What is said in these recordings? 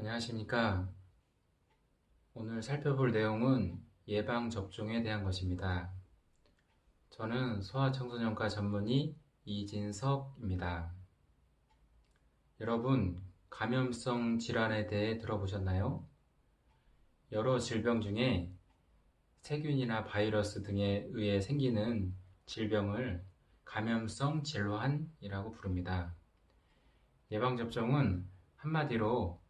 안녕하십니까. 오늘 살펴볼 내용은 예방접종에 대한 것입니다. 저는 소아청소년과 전문의 이진석입니다. 여러분, 감염성 질환에 대해 들어보셨나요? 여러 질병 중에 세균이나 바이러스 등에 의해 생기는 질병을 감염성 질환이라고 부릅니다. 예방접종은 한마디로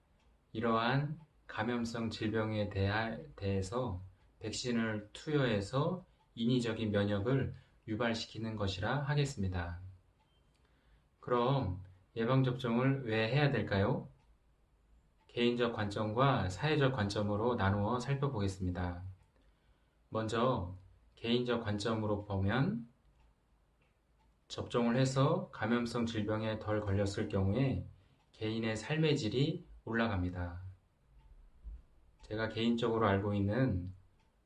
이러한 감염성 질병에 대해서 백신을 투여해서 인위적인 면역을 유발시키는 것이라 하겠습니다. 그럼 예방접종을 왜 해야 될까요? 개인적 관점과 사회적 관점으로 나누어 살펴보겠습니다. 먼저 개인적 관점으로 보면 접종을 해서 감염성 질병에 덜 걸렸을 경우에 개인의 삶의 질이 올라갑니다. 제가 개인적으로 알고 있는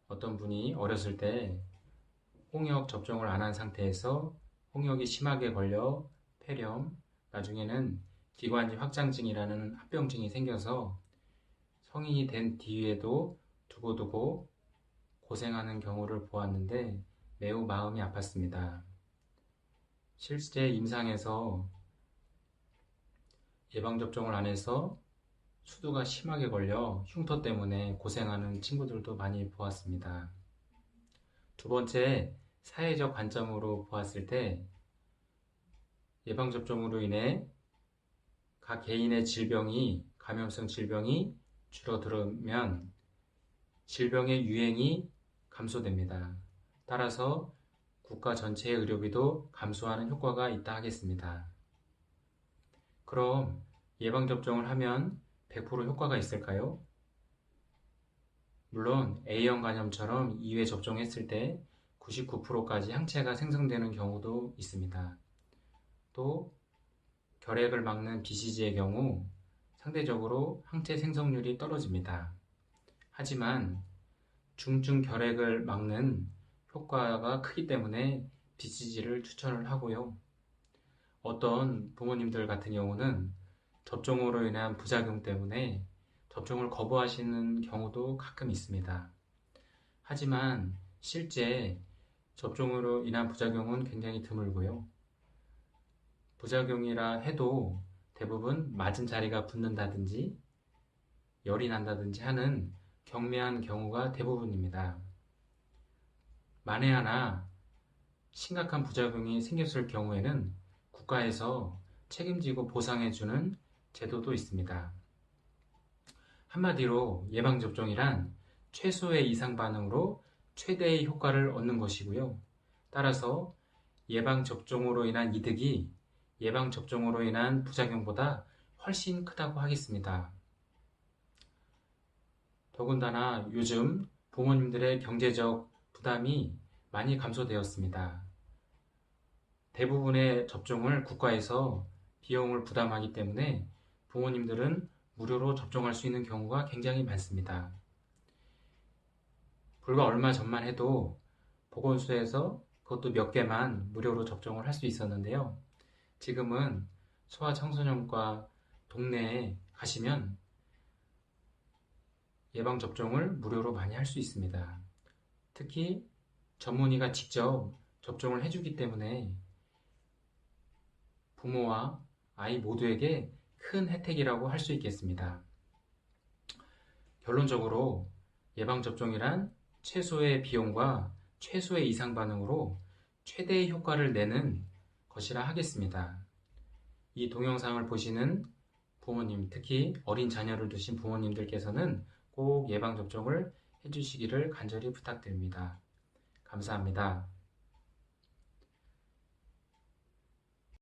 어떤 분이 어렸을 때 홍역 접종을 안 한 상태에서 홍역이 심하게 걸려 폐렴, 나중에는 기관지 확장증이라는 합병증이 생겨서 성인이 된 뒤에도 두고두고 고생하는 경우를 보았는데 매우 마음이 아팠습니다. 실제 임상에서 예방접종을 안 해서 수두가 심하게 걸려 흉터 때문에 고생하는 친구들도 많이 보았습니다. 두 번째, 사회적 관점으로 보았을 때 예방접종으로 인해 각 개인의 감염성 질병이 줄어들면 질병의 유행이 감소됩니다. 따라서 국가 전체의 의료비도 감소하는 효과가 있다 하겠습니다. 그럼 예방접종을 하면 100% 효과가 있을까요? 물론 A형 간염처럼 2회 접종했을 때 99%까지 항체가 생성되는 경우도 있습니다. 또 결핵을 막는 BCG의 경우 상대적으로 항체 생성률이 떨어집니다. 하지만 중증 결핵을 막는 효과가 크기 때문에 BCG를 추천을 하고요. 어떤 부모님들 같은 경우는 접종으로 인한 부작용 때문에 접종을 거부하시는 경우도 가끔 있습니다. 하지만 실제 접종으로 인한 부작용은 굉장히 드물고요. 부작용이라 해도 대부분 맞은 자리가 붓는다든지 열이 난다든지 하는 경미한 경우가 대부분입니다. 만에 하나 심각한 부작용이 생겼을 경우에는 국가에서 책임지고 보상해주는 제도도 있습니다. 한마디로 예방접종이란 최소의 이상 반응으로 최대의 효과를 얻는 것이고요. 따라서 예방접종으로 인한 이득이 예방접종으로 인한 부작용보다 훨씬 크다고 하겠습니다. 더군다나 요즘 부모님들의 경제적 부담이 많이 감소되었습니다. 대부분의 접종을 국가에서 비용을 부담하기 때문에 부모님들은 무료로 접종할 수 있는 경우가 굉장히 많습니다. 불과 얼마 전만 해도 보건소에서 그것도 몇 개만 무료로 접종을 할 수 있었는데요. 지금은 소아청소년과 동네에 가시면 예방접종을 무료로 많이 할 수 있습니다. 특히 전문의가 직접 접종을 해주기 때문에 부모와 아이 모두에게 큰 혜택이라고 할 수 있겠습니다. 결론적으로 예방접종이란 최소의 비용과 최소의 이상 반응으로 최대의 효과를 내는 것이라 하겠습니다. 이 동영상을 보시는 부모님, 특히 어린 자녀를 두신 부모님들께서는 꼭 예방접종을 해주시기를 간절히 부탁드립니다. 감사합니다.